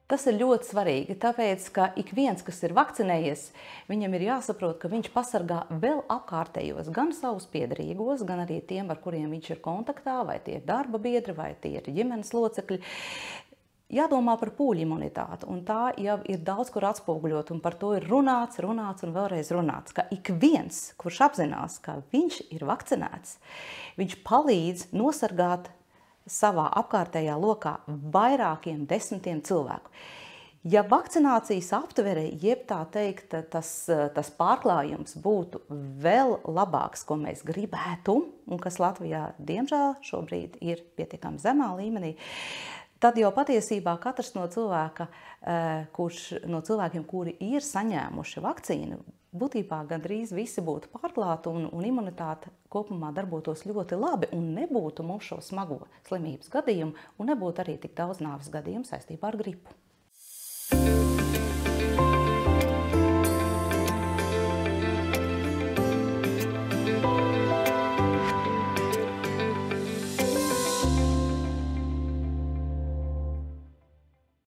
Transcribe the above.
Tas ir ļoti svarīgi, tāpēc, ka ik viens, kas ir vakcinējies, viņam ir jāsaprot, ka viņš pasargā vēl apkārtējos, gan savus piederīgos, gan arī tiem, ar kuriem viņš ir kontaktā, vai tie ir darba biedri, vai tie ir ģimenes locekļi. Jādomā par pūļu imunitāti, un tā jau ir daudz kur atspoguļot, un par to ir runāts un vēlreiz runāts, ka ik viens, kurš apzinās, ka viņš ir vakcinēts, viņš palīdz nosargāt savā apkārtējā lokā vairākiem desmitiem cilvēku. Ja vakcinācijas aptvere, jeb tā teikt, tas pārklājums būtu vēl labāks, ko mēs gribētu, un kas Latvijā, diemžēl, šobrīd ir pietiekami zemā līmenī, tad jau patiesībā katrs no cilvēkiem, kuri ir saņēmuši vakcīnu, būtībā gandrīz visi būtu pārklāti un imunitāte kopumā darbotos ļoti labi un nebūtu mums šo smago slimības gadījumu un nebūtu arī tik daudz nāves gadījumu saistībā ar gripu.